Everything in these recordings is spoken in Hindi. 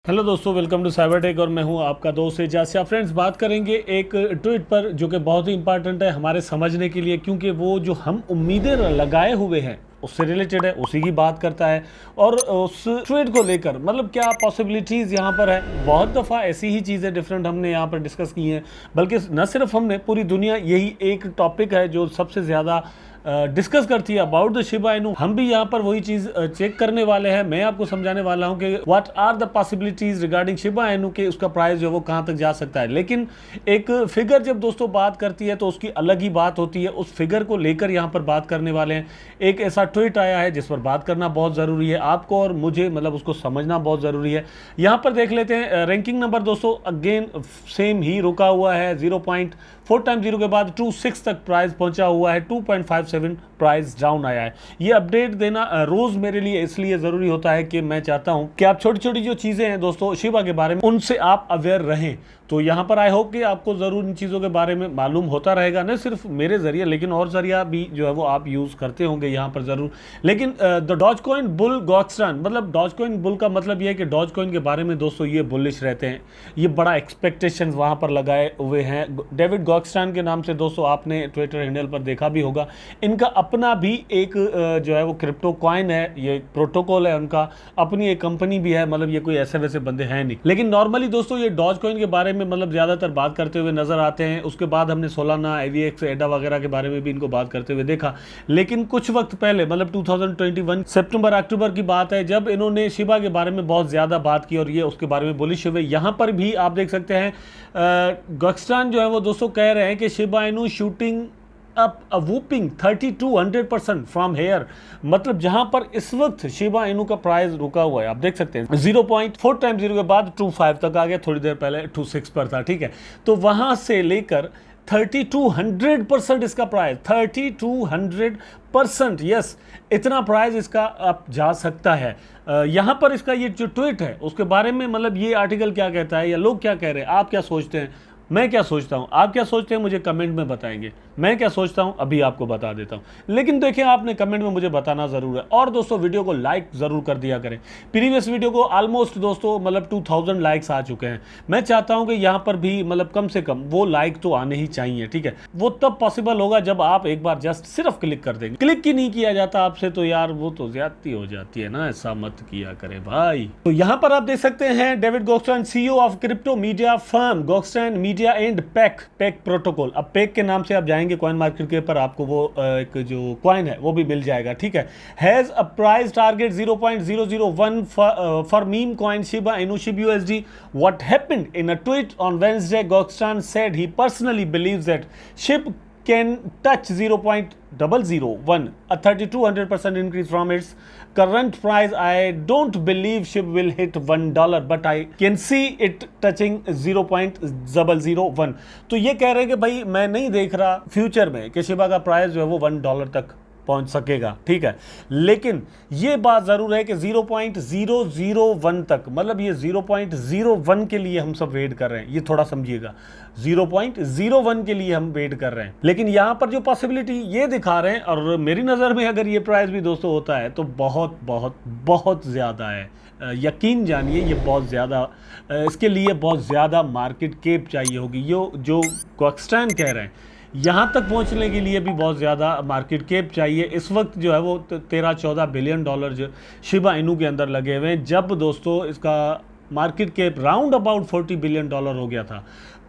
हेलो दोस्तों, वेलकम टू साइबर टेक और मैं हूं आपका दोस्त एजाज। फ्रेंड्स, बात करेंगे एक ट्वीट पर जो कि बहुत ही इंपॉर्टेंट है हमारे समझने के लिए, क्योंकि वो जो हम उम्मीदें लगाए हुए हैं उससे रिलेटेड है, उसी की बात करता है। और उस ट्वीट को लेकर मतलब क्या पॉसिबिलिटीज़ यहाँ पर है। बहुत दफ़ा ऐसी ही चीज़ें डिफरेंट हमने यहाँ पर डिस्कस की हैं, बल्कि न सिर्फ हमने, पूरी दुनिया यही एक टॉपिक है जो सबसे ज़्यादा डिस्कस करती है अबाउट द शिबा इनू। हम भी यहाँ पर वही चीज़ चेक करने वाले हैं। मैं आपको समझाने वाला हूँ कि what are the possibilities regarding Shiba Inu के उसका प्राइस जो है वो कहाँ तक जा सकता है। लेकिन एक फिगर जब दोस्तों बात करती है तो उसकी अलग ही बात होती है। उस फिगर को लेकर यहाँ पर बात करने वाले हैं। एक ऐसा ट्वीट आया है जिस पर बात करना बहुत ज़रूरी है, आपको और मुझे, मतलब उसको समझना बहुत ज़रूरी है। यहाँ पर देख लेते हैं रैंकिंग नंबर दोस्तों, अगेन सेम ही रुका हुआ है। 0.4 टाइम 0 के बाद 2.6 तक प्राइस पहुंचा हुआ है। 2.57 प्राइस डाउन आया है। ये अपडेट देना रोज मेरे लिए इसलिए जरूरी होता है कि मैं चाहता हूं कि आप छोटी छोटी जो चीजें हैं दोस्तों शिबा के बारे में, उनसे आप अवेयर रहें। तो यहाँ पर आई होप कि आपको जरूर इन चीज़ों के बारे में मालूम होता रहेगा, न सिर्फ मेरे जरिए लेकिन और जरिया भी जो है वो आप यूज़ करते होंगे यहाँ पर ज़रूर। लेकिन द डॉज कॉइन बुल गॉक्सटन, मतलब डॉज कॉइन बुल का मतलब ये है कि डॉज कॉइन के बारे में दोस्तों ये बुलिश रहते हैं, ये बड़ा एक्सपेक्टेशंस वहाँ पर लगाए हुए हैं। डेविड गॉक्सटन के नाम से दोस्तों आपने ट्विटर हैंडल पर देखा भी होगा। इनका अपना भी एक जो है वो क्रिप्टो कॉइन है, ये प्रोटोकॉल है, उनका अपनी एक कंपनी भी है। मतलब ये कोई ऐसे वैसे बंदे हैं नहीं। लेकिन नॉर्मली दोस्तों ये डॉज कॉइन के बारे में मतलब ज़्यादातर बात करते हुए नजर आते हैं। उसके बाद हमने सोलाना, AVX, एडा वगैरह के बारे में भी इनको बात करते हुए देखा। लेकिन कुछ वक्त पहले, मतलब 2021 सितंबर अक्टूबर की बात है, जब इन्होंने शिबा के बारे में बहुत ज़्यादा बात की और ये उसके बारे में बुलिश हुए। यहाँ पर भी आप देख सकते हैं गॉक्सटन जो है वो दोस्तों कह रहे हैं कि Shiba Inu shooting up a whooping 3200% from here. मतलब जहां पर इस वक्त शिबा इनू का प्राइस रुका हुआ है, आप देख सकते हैं 0.4 टाइम 0 के बाद 2.5 तक आ गया। थोड़ी देर पहले 2.6 पर था, ठीक है। तो वहां से लेकर 3200% इसका प्राइस, 3200%, यस, इतना प्राइस इसका अब जा सकता है। यहाँ पर इसका ये जो ट्वीट है उसके बारे में, मतलब ये आर्टिकल क्या कहता है या लोग क्या कह रहे हैं, आप क्या सोचते हैं, मैं क्या सोचता हूं, आप क्या सोचते हैं, मुझे कमेंट में बताएंगे। मैं क्या सोचता हूं अभी आपको बता देता हूं, लेकिन देखिए आपने कमेंट में मुझे बताना जरूर है। और दोस्तों वीडियो को लाइक जरूर कर दिया करें। प्रीवियस वीडियो को ऑलमोस्ट दोस्तों मतलब 2000 लाइक्स आ चुके हैं। मैं चाहता हूं कि यहां पर भी मतलब कम से कम वो लाइक तो आने ही चाहिए, ठीक है। वो तब पॉसिबल होगा जब आप एक बार जस्ट सिर्फ क्लिक कर देंगे। क्लिक ही नहीं किया जाता आपसे तो यार वो तो ज्यादती हो जाती है ना, ऐसा मत किया करे भाई। तो यहां पर आप देख सकते हैं David Gokhshtein, CEO of crypto media firm Gokhshtein Media and PAC Protocol. अब पैक के नाम से आप जाएंगे कॉइन मार्केट के पर, आपको वो एक जो कॉइन है वो भी मिल जाएगा, ठीक है। Has a price target 0.001 for meme coin Shiba Inu SHIB USD. What happened in a tweet on Wednesday, Gokstad said he personally believes that SHIB can touch 0.001, a 3200% increase from its current price. I don't believe SHIB will hit $1, but I can see it touching 0.001. तो ये कह रहे हैं कि भाई मैं नहीं देख रहा फ्यूचर में कि शिबा का प्राइस जो है वो $1 तक पहुंच सकेगा, ठीक है। लेकिन ये बात जरूर है कि 0.001 तक, मतलब ये 0.01 के लिए हम सब वेट कर रहे हैं, ये थोड़ा समझिएगा। 0.01 के लिए हम वेट कर रहे हैं। लेकिन यहां पर जो पॉसिबिलिटी ये दिखा रहे हैं, और मेरी नज़र में अगर ये प्राइस भी दोस्तों होता है तो बहुत बहुत बहुत ज़्यादा है। यकीन जानिए ये बहुत ज़्यादा, इसके लिए बहुत ज़्यादा मार्केट कैप चाहिए होगी। जो गॉक्सटन कह रहे हैं यहाँ तक पहुँचने के लिए भी बहुत ज़्यादा मार्केट कैप चाहिए। इस वक्त जो है वो 13-14 बिलियन डॉलर जो शिबा इनू के अंदर लगे हुए हैं। जब दोस्तों इसका market cap round about $40 billion हो गया था,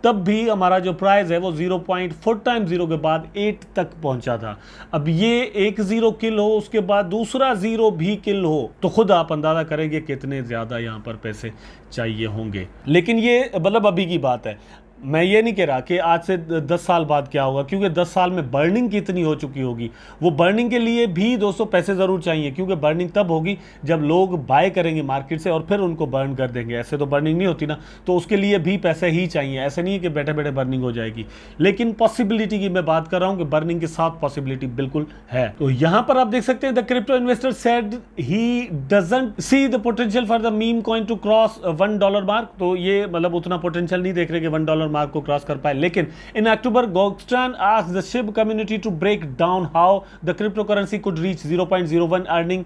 तब भी हमारा जो प्राइस है वो 0.4 टाइम 0 के बाद 8 तक पहुंचा था। अब ये एक ज़ीरो किल हो, उसके बाद दूसरा ज़ीरो भी किल हो, तो खुद आप अंदाज़ा करेंगे कितने ज़्यादा यहाँ पर पैसे चाहिए होंगे। लेकिन ये मतलब अभी की बात है, मैं ये नहीं कह रहा कि आज से 10 साल बाद क्या होगा, क्योंकि 10 साल में बर्निंग कितनी हो चुकी होगी। वो बर्निंग के लिए भी दोस्तों पैसे ज़रूर चाहिए, क्योंकि बर्निंग तब होगी जब लोग बाय करेंगे मार्केट से और फिर उनको बर्न कर देंगे। ऐसे तो बर्निंग नहीं होती ना, तो उसके लिए भी पैसे ही चाहिए। ऐसे नहीं है कि बैठे बैठे बर्निंग हो जाएगी। लेकिन पॉसिबिलिटी की मैं बात कर रहा हूँ कि बर्निंग के साथ पॉसिबिलिटी बिल्कुल है। तो यहाँ पर आप देख सकते हैं the crypto investor said he doesn't see the potential for the meme coin to cross $1 mark. तो ये मतलब उतना पोटेंशियल नहीं देख रहे कि $1 मार्क को क्रॉस कर पाए। लेकिन in October Gokhshtein asked the SHIB community to break down how the crypto currency could reach 0.01 earning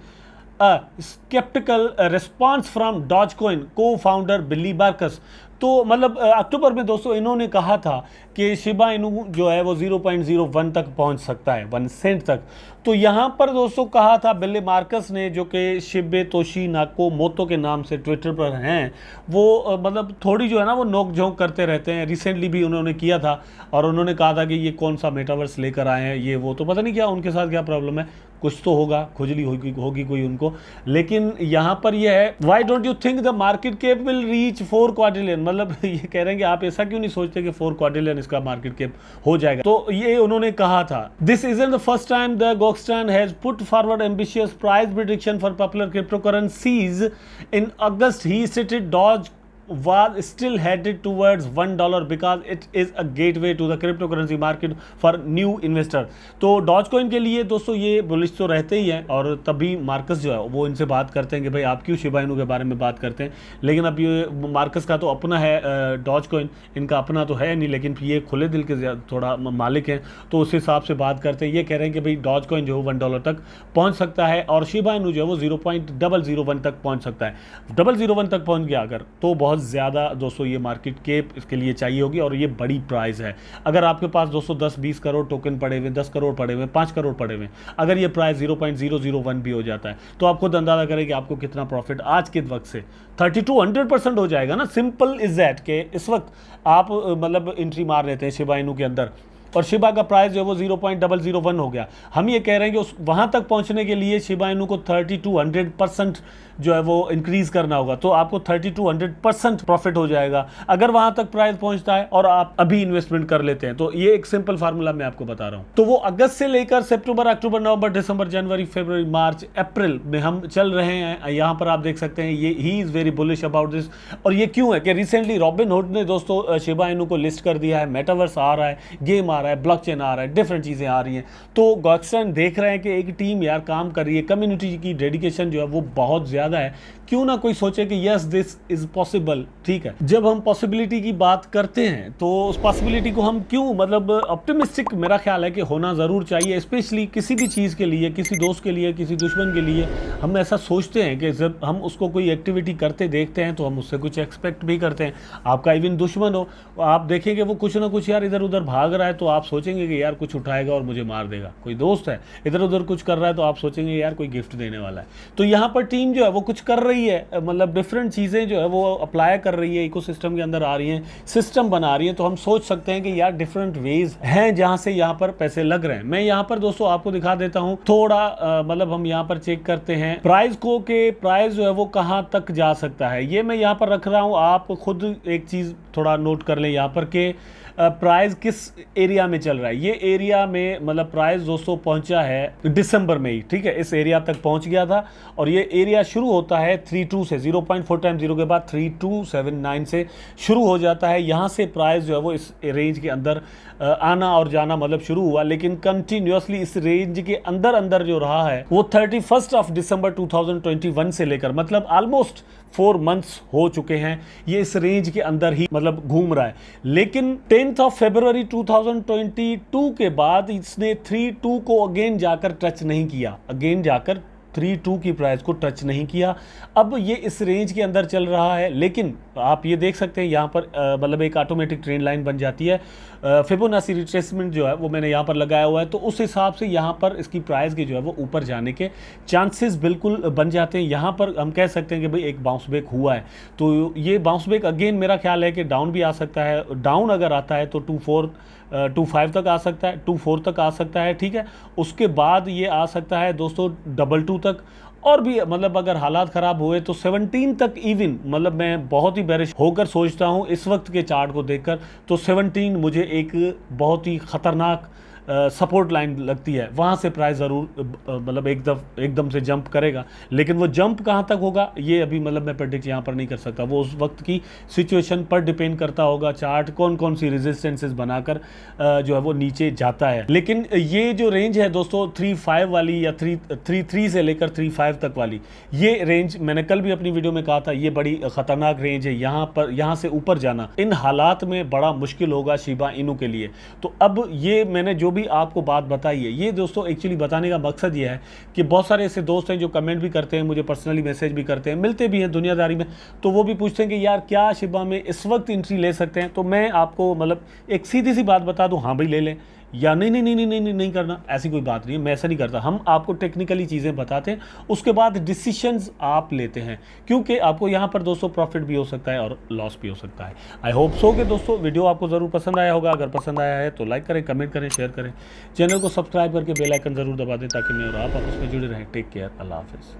a skeptical response from Dogecoin co-founder Billy Markus. तो मतलब अक्टूबर में दोस्तों इन्होंने कहा था कि शिबा इनू जो है वो 0.01 तक पहुंच सकता है, 1 सेंट तक। तो यहाँ पर दोस्तों कहा था बिली मार्कस ने, जो कि शिबेतोशी नाकामोटो के नाम से ट्विटर पर हैं, वो मतलब थोड़ी जो है ना वो नोक झोंक करते रहते हैं। रिसेंटली भी उन्होंने किया था और उन्होंने कहा था कि ये कौन सा मेटावर्स लेकर आए हैं, ये वो, तो पता नहीं क्या उनके साथ क्या प्रॉब्लम है, कुछ तो होगा, खुजली होगी कोई उनको। लेकिन यहाँ पर ये है, why don't you think the market cap will reach 4 quadrillion, मतलब ये कह रहे हैं कि आप ऐसा क्यों नहीं सोचते कि 4 क्वाड्रिलियन इसका मार्केट कैप हो जाएगा। तो ये उन्होंने कहा था। This isn't the first time the Gokhshtein has put forward ambitious price prediction for popular cryptocurrencies in August he stated Doge was still headed towards $1 because it is a gateway to the cryptocurrency market for new investor। तो डॉजकॉइन के लिए दोस्तों ये बुलिश तो रहते ही हैं, और तभी मार्कस जो है वो इनसे बात करते हैं कि भाई आप क्यों शिबा इनू के बारे में बात करते हैं। लेकिन अब ये मार्कस का तो अपना है डॉजकॉइन, इनका अपना तो है नहीं, लेकिन ये खुले दिल के थोड़ा मालिक हैं, तो उस हिसाब से बात करते हैं। ये कह रहे हैं कि भाई डॉजकॉइन जो है $1 तक पहुँच सकता है और शिबा इनू जो है वो 0.001 तक पहुँच सकता है। 0.001 तक पहुँच गया अगर, तो बहुत ज़्यादा दोस्तों ये मार्केट कैप इसके लिए चाहिए होगी, और ये बड़ी प्राइस है। अगर आपके पास दोस्तों 10-20 करोड़ टोकन पड़े हुए, 10 करोड़ पड़े हुए, 5 करोड़ पड़े हुए, अगर ये प्राइस 0.001 भी हो जाता है तो आप खुद अंदाजा करें कि आपको कितना प्रॉफिट आज के वक्त से 30-100% हो जाएगा ना। सिंपल इज दैट कि इस वक्त आप मतलब एंट्री मार लेते हैं शिबा इनू के अंदर, और शिबा का प्राइस जो है वो 0.001 हो गया। हम ये कह रहे हैं कि उस वहाँ तक पहुँचने के लिए शिबा इनू को 30-100% जो है वो इंक्रीज़ करना होगा, तो आपको 30-100% प्रॉफिट हो जाएगा अगर वहाँ तक प्राइस पहुँचता है और आप अभी इन्वेस्टमेंट कर लेते हैं। तो ये एक सिंपल फार्मूला मैं आपको बता रहा हूँ। तो वो अगस्त से लेकर सितंबर, अक्टूबर, नवंबर, दिसंबर, जनवरी, फरवरी, मार्च, अप्रैल में हम चल रहे हैं। यहाँ पर आप देख सकते हैं ये he is very bullish about this. और ये क्यों है कि रिसेंटली रॉबिनहुड ने दोस्तों शिबा इनू को लिस्ट कर दिया है, मेटावर्स आ रहा है, गेम आ रहा है, ब्लॉकचेन आ रहा है, डिफरेंट चीज़ें आ रही हैं। तो गोक्सटन देख रहे हैं कि एक टीम यार काम कर रही है, कम्युनिटी की डेडिकेशन जो है वो बहुत ज़्यादा है, क्यों ना कोई सोचे कि यस दिस इज पॉसिबल। ठीक है, जब हम पॉसिबिलिटी की बात करते हैं तो उस पॉसिबिलिटी को हम क्यों मतलब ऑप्टिमिस्टिक मेरा ख्याल है कि होना ज़रूर चाहिए, स्पेशली किसी भी चीज़ के लिए, किसी दोस्त के लिए, किसी दुश्मन के लिए। हम ऐसा सोचते हैं कि जब हम उसको कोई एक्टिविटी करते देखते हैं तो हम उससे कुछ एक्सपेक्ट भी करते हैं। आपका इवन दुश्मन हो, आप देखेंगे वो कुछ ना कुछ यार इधर उधर भाग रहा है तो आप सोचेंगे कि यार कुछ उठाएगा और मुझे मार देगा। कोई दोस्त है इधर उधर कुछ कर रहा है तो आप सोचेंगे यार कोई गिफ्ट देने वाला है। तो यहाँ पर टीम जो है वो कुछ कर रही है, मतलब डिफरेंट चीज़ें जो है वो अप्लाई कर रही है, इकोसिस्टम के अंदर आ रही हैं, सिस्टम बना रही है। तो हम सोच सकते हैं कि यार डिफरेंट वेज हैं जहाँ से यहाँ पर पैसे लग रहे हैं। मैं यहाँ पर दोस्तों आपको दिखा देता हूँ थोड़ा मतलब हम यहाँ पर चेक करते हैं प्राइस को, के प्राइस जो है वो कहाँ तक जा सकता है। ये मैं यहाँ पर रख रहा हूँ, आप खुद एक चीज़ थोड़ा नोट कर लें यहाँ पर के प्राइस किस एरिया में चल रहा है। ये एरिया में मतलब प्राइस दोस्तों पहुंचा है दिसंबर में ही, ठीक है, इस एरिया तक पहुंच गया था। और ये एरिया शुरू होता है 32 से, 0.4 टाइम 0 के बाद 3279 से शुरू हो जाता है। यहाँ से प्राइस जो है वो इस रेंज के अंदर आना और जाना मतलब शुरू हुआ, लेकिन कंटिन्यूसली इस रेंज के अंदर अंदर जो रहा है वो 31 दिसंबर 2021 से लेकर मतलब ऑलमोस्ट 4 मंथ्स हो चुके हैं ये इस रेंज के अंदर ही मतलब घूम रहा है। लेकिन 10 फरवरी 2022 के बाद इसने 32 को अगेन जाकर टच नहीं किया, अगेन जाकर 32 की प्राइस को टच नहीं किया। अब ये इस रेंज के अंदर चल रहा है, लेकिन आप ये देख सकते हैं यहाँ पर मतलब एक ऑटोमेटिक ट्रेंड लाइन बन जाती है। फिबोनाची रिट्रेसमेंट जो है वो मैंने यहाँ पर लगाया हुआ है, तो उस हिसाब से यहाँ पर इसकी प्राइस के जो है वो ऊपर जाने के चांसेस बिल्कुल बन जाते हैं। यहाँ पर हम कह सकते हैं कि भाई एक बाउंस बैक हुआ है, तो ये बाउंस बैक अगेन मेरा ख्याल है कि डाउन भी आ सकता है। डाउन अगर आता है तो 2.5 तक आ सकता है, 2.4 तक आ सकता है, ठीक है। उसके बाद ये आ सकता है दोस्तों 2.2 तक, और भी मतलब अगर हालात ख़राब हुए तो 17 तक इवन, मतलब मैं बहुत ही बेरिश होकर सोचता हूँ इस वक्त के चार्ट को देखकर, तो 17 मुझे एक बहुत ही ख़तरनाक सपोर्ट लाइन लगती है। वहाँ से प्राइस ज़रूर मतलब एकदम से जंप करेगा, लेकिन वो जंप कहाँ तक होगा ये अभी मतलब मैं प्रेडिक्ट यहाँ पर नहीं कर सकता। वो उस वक्त की सिचुएशन पर डिपेंड करता होगा, चार्ट कौन कौन सी रेजिस्टेंसेस बनाकर जो है वो नीचे जाता है। लेकिन ये जो रेंज है दोस्तों 3.5 वाली या 3.3 से लेकर 3.5 तक वाली, ये रेंज मैंने कल भी अपनी वीडियो में कहा था ये बड़ी ख़तरनाक रेंज है। यहाँ से ऊपर जाना इन हालात में बड़ा मुश्किल होगा शिबा इनू के लिए। तो अब ये मैंने जो भी आपको बात बताई है। ये दोस्तों एक्चुअली बताने का मकसद ये है कि बहुत सारे ऐसे दोस्त हैं जो कमेंट भी करते हैं, मुझे पर्सनली मैसेज भी करते हैं, मिलते भी हैं दुनियादारी में, तो वो भी पूछते हैं कि यार क्या शिबा में इस वक्त एंट्री ले सकते हैं। तो मैं आपको मतलब एक सीधी सी बात बता दूं, हाँ भाई ले लें, या नहीं नहीं नहीं नहीं नहीं नहीं नहीं करना, ऐसी कोई बात नहीं है। मैं ऐसा नहीं करता, हम आपको टेक्निकली चीज़ें बताते हैं, उसके बाद डिसीशंस आप लेते हैं, क्योंकि आपको यहाँ पर दोस्तों प्रॉफिट भी हो सकता है और लॉस भी हो सकता है। आई होप सो कि दोस्तों वीडियो आपको ज़रूर पसंद आया होगा। अगर पसंद आया है तो लाइक करें, कमेंट करें, शेयर करें, चैनल को सब्सक्राइब करके बेल आइकन ज़रूर दबा दें ताकि मैं और आप आपस में जुड़े रहें। टेक केयर, अल्लाह हाफिज़।